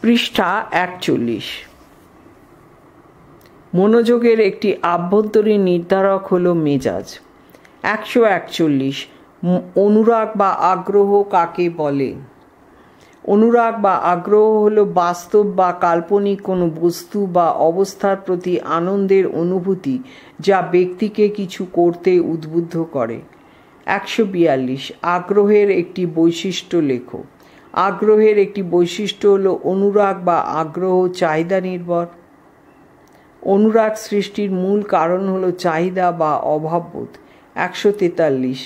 পৃষ্ঠা 41। মনোযোগের একটি আভ্যন্তরীণ নির্ধারক হলো মেজাজ। 141। অনুরাগ বা আগ্রহ কাকে বলে? অনুরাগ বা আগ্রহ হলো বাস্তব বা কাল্পনিক কোনো বস্তু বা অবস্থার প্রতি আনন্দের অনুভূতি যা ব্যক্তিকে কিছু করতে উদ্বুদ্ধ করে। 142। আগ্রহের একটি বৈশিষ্ট্য লেখো। আগ্রহের একটি বৈশিষ্ট্য হলো অনুরাগ বা আগ্রহ চাহিদা নির্ভর। অনুরাগ সৃষ্টির মূল কারণ হলো চাহিদা বা অভাববোধ। 143।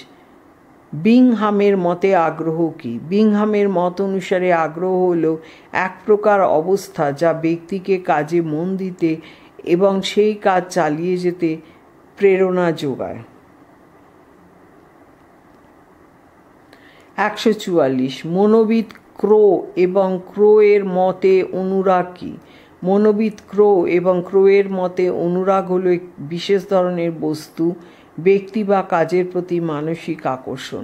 বিংহামের মতে আগ্রহ কি? বিংহামের মত অনুসারে আগ্রহ হলো এক প্রকার অবস্থা যা ব্যক্তিকে কাজে মন দিতে এবং সেই কাজ চালিয়ে যেতে প্রেরণা যোগায়। 144। মনোবিদ ক্রো এবং ক্রোয়ের মতে অনুরাগ কি? মনোবিদ ক্রো এবং ক্রোয়ের মতে অনুরাগ হলো এক বিশেষ ধরনের বস্তু, ব্যক্তি বা কাজের প্রতি মানসিক আকর্ষণ।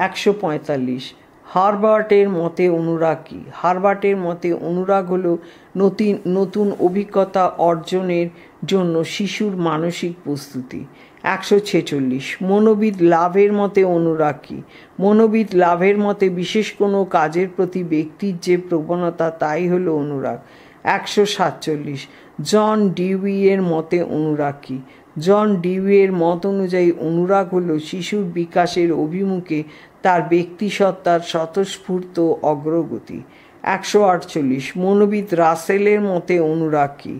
145। হারবার্টের মতে অনুরাগ কি? হারবার্টের মতে অনুরাগ হলো নতুন অভিজ্ঞতা অর্জনের জন্য শিশুর মানসিক প্রস্তুতি। 146। মনোবিদ লাভের মতে অনুরাগ কি? মনোবিদ লাভের মতে বিশেষ কোনো কাজের প্রতি ব্যক্তির যে প্রবণতা তাই হলো অনুরাগ। 147। জন ডিউইয়ের মতে অনুরাগ কি? জন ডিউইয়ের মত অনুযায়ী অনুরাগ হলো শিশুর বিকাশের অভিমুখে তার ব্যক্তিসত্তার স্বতঃস্ফূর্ত অগ্রগতি। 148। মনোবিদ রাসেলের মতে অনুরাগ কি?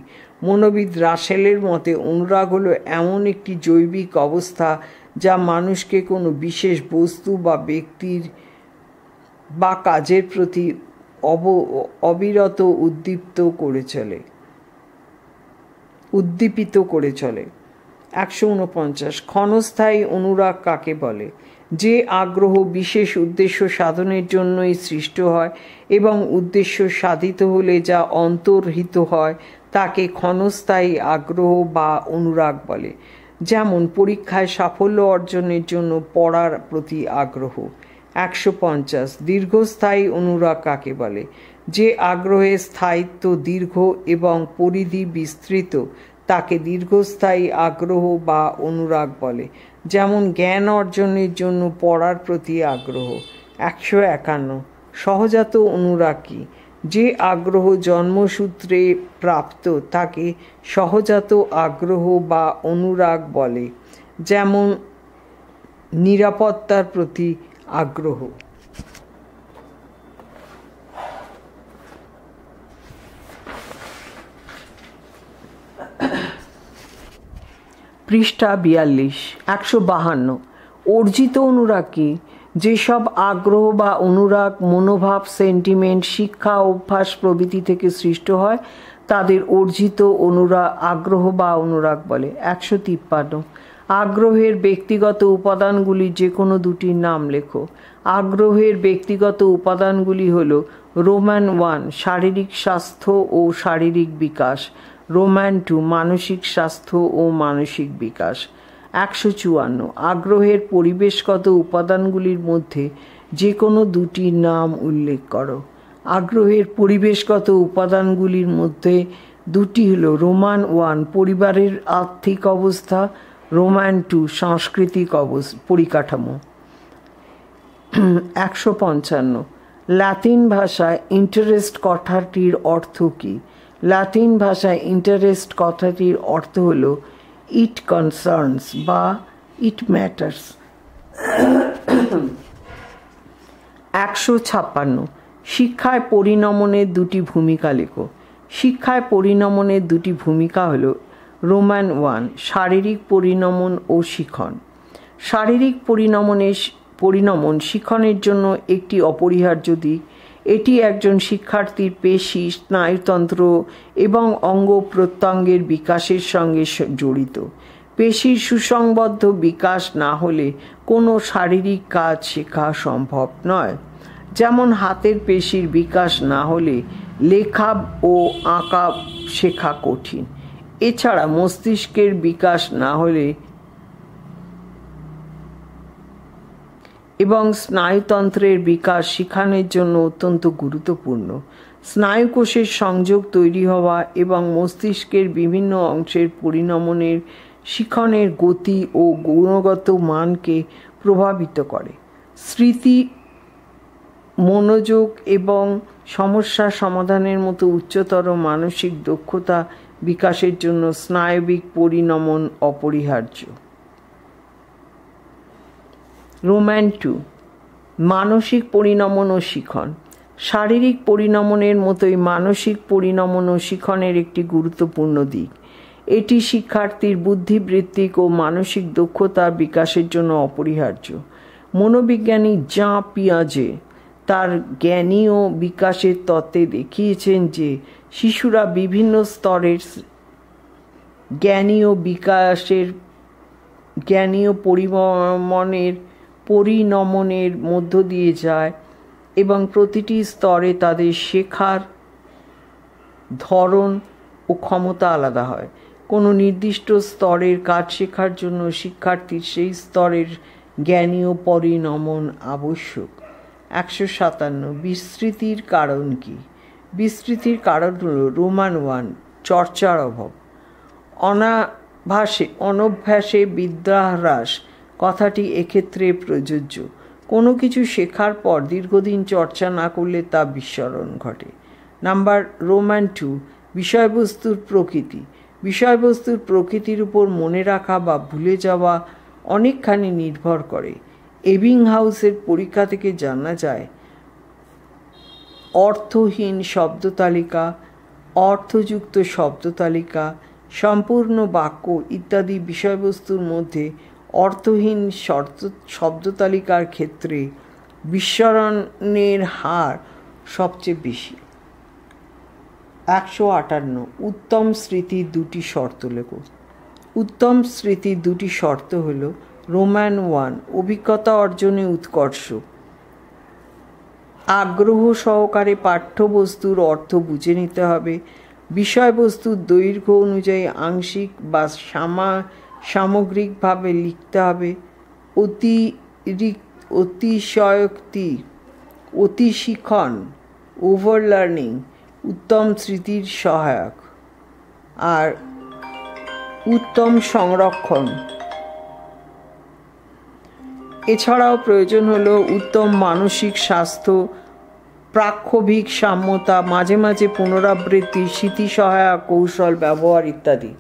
মনোবিদ রাসেলের মতে অনুরাগ হলো এমন একটি জৈবিক অবস্থা যা মানুষকে কোনো বিশেষ বস্তু বা ব্যক্তির বা কাজের প্রতি অবিরত উদ্দীপিত করে চলে। 149। ক্ষণস্থায়ী অনুরাগ কাকে বলে? যে আগ্রহ বিশেষ উদ্দেশ্য সাধনের জন্যই সৃষ্ট হয় এবং উদ্দেশ্য সাধিত হলে যা অন্তর্হিত হয় তাকে ক্ষণস্থায়ী আগ্রহ বা অনুরাগ বলে। যেমন পরীক্ষায় সাফল্য অর্জনের জন্য পড়ার প্রতি আগ্রহ। 150। দীর্ঘস্থায়ী অনুরাগ কাকে বলে? যে আগ্রহের স্থায়িত্ব দীর্ঘ এবং পরিধি বিস্তৃত তাকে দীর্ঘস্থায়ী আগ্রহ বা অনুরাগ বলে। যেমন জ্ঞান অর্জনের জন্য পড়ার প্রতি আগ্রহ। 151। সহজাত অনুরাগ কি? যে আগ্রহ জন্মসূত্রে প্রাপ্ত তাকে সহজাত আগ্রহ বা অনুরাগ বলে। যেমন নিরাপত্তার প্রতি আগ্রহ। পৃষ্ঠা 42। 152। অর্জিত অনুরাগ কি? যেসব আগ্রহ বা অনুরাগ মনোভাব, সেন্টিমেন্ট, শিক্ষা, অভ্যাস প্রভৃতি থেকে সৃষ্ট হয় তাদের অর্জিত আগ্রহ বা অনুরাগ বলে। 153। আগ্রহের ব্যক্তিগত উপাদানগুলি যে কোনো দুটির নাম লেখো। আগ্রহের ব্যক্তিগত উপাদানগুলি হল রোম্যান 1 শারীরিক স্বাস্থ্য ও শারীরিক বিকাশ, রোম্যান 2 মানসিক স্বাস্থ্য ও মানসিক বিকাশ। 154। আগ্রহের পরিবেশগত উপাদানগুলির মধ্যে যে কোনো দুটির নাম উল্লেখ করো। আগ্রহের পরিবেশগত উপাদানগুলির মধ্যে দুটি হল রোম্যান 1 পরিবারের আর্থিক অবস্থা, রোম্যান 2 সাংস্কৃতিক পরিকাঠামো। 155। লাতিন ভাষায় ইন্টারেস্ট কথাটির অর্থ কী? লাতিন ভাষায় ইন্টারেস্ট কথাটির অর্থ হল ইট কনসার্নস বা ইট ম্যাটার্স। 156। শিক্ষায় পরিণমনের দুটি ভূমিকা লেখো। শিক্ষায় পরিণমনের দুটি ভূমিকা হল রোম্যান 1 শারীরিক পরিণমন ও শিখন। শারীরিক পরিণমন শিখনের জন্য একটি অপরিহার্য দিক। এটি একজন শিক্ষার্থীর পেশি, স্নায়ুতন্ত্র এবং অঙ্গ প্রত্যঙ্গের বিকাশের সঙ্গে জড়িত। পেশির সুসংবদ্ধ বিকাশ না হলে কোনো শারীরিক কাজ শেখা সম্ভব নয়। যেমন হাতের পেশির বিকাশ না হলে লেখা ও আঁকা শেখা কঠিন। এছাড়া মস্তিষ্কের বিকাশ না হলে এবং স্নায়ুতন্ত্রের বিকাশ শিখানোর জন্য অত্যন্ত গুরুত্বপূর্ণ। স্নায়ুকোষের সংযোগ তৈরি হওয়া এবং মস্তিষ্কের বিভিন্ন অংশের পরিণমনের শিখনের গতি ও গুণগত মানকে প্রভাবিত করে। স্মৃতি, মনোযোগ এবং সমস্যা সমাধানের মতো উচ্চতর মানসিক দক্ষতা বিকাশের জন্য স্নায়বিক পরিণমন অপরিহার্য। রোম্যান 2, মানসিক পরিণমন ও শিখন। শারীরিক পরিণমনের মতোই মানসিক পরিণমন ও শিখনের একটি গুরুত্বপূর্ণ দিক। এটি শিক্ষার্থীর বুদ্ধিবৃত্তিক ও মানসিক দক্ষতার বিকাশের জন্য অপরিহার্য। মনোবিজ্ঞানী জাঁ পিয়াজে তার জ্ঞানীয় বিকাশের তত্ত্বে দেখিয়েছেন যে শিশুরা বিভিন্ন স্তরের জ্ঞানীয় পরিণমনের মধ্য দিয়ে যায় এবং প্রতিটি স্তরে তাদের শেখার ধরন ও ক্ষমতা আলাদা হয়। কোনো নির্দিষ্ট স্তরের কাজ শেখার জন্য শিক্ষার্থীর সেই স্তরের জ্ঞানীয় পরিণমন আবশ্যক। 157, বিস্মৃতির কারণ কি? বিস্মৃতির কারণ হল রোমান 1, চর্চার অভাব। অনভ্যাসে বিদ্যাহ্রাস কথাটি এক্ষেত্রে প্রযোজ্য। কোনো কিছু শেখার পর দীর্ঘদিন চর্চা না করলে তা বিস্মরণ ঘটে। রোমান 2, বিষয়বস্তুর প্রকৃতি। বিষয়বস্তুর প্রকৃতির উপর মনে রাখা বা ভুলে যাওয়া অনেকখানি নির্ভর করে। এবিংহাউসের পরীক্ষা থেকে জানা যায় অর্থহীন শব্দতালিকা, অর্থযুক্ত শব্দতালিকা, সম্পূর্ণ বাক্য ইত্যাদি বিষয়বস্তুর মধ্যে অর্থহীন শব্দতালিকার ক্ষেত্রে বিস্মরণের হার সবচেয়ে বেশি। 158, উত্তম স্মৃতির দুটি শর্ত লেখো। উত্তম স্মৃতির দুটি শর্ত হল রোমান 1, অভিজ্ঞতা অর্জনে উৎকর্ষ। আগ্রহ সহকারে পাঠ্যবস্তুর অর্থ বুঝে নিতে হবে। বিষয়বস্তুর দৈর্ঘ্য অনুযায়ী আংশিক বা সামগ্রিকভাবে লিখতে হবে। অতিশয়োক্তি, অতিশিখন, ওভারলার্নিং উত্তম স্মৃতির সহায়ক। আর উত্তম সংরক্ষণ এছাড়াও প্রয়োজন হলো উত্তম মানসিক স্বাস্থ্য, প্রাক্ষোভিক সাম্যতা, মাঝে মাঝে পুনরাবৃত্তি, স্মৃতি সহায়ক কৌশল ব্যবহার ইত্যাদি।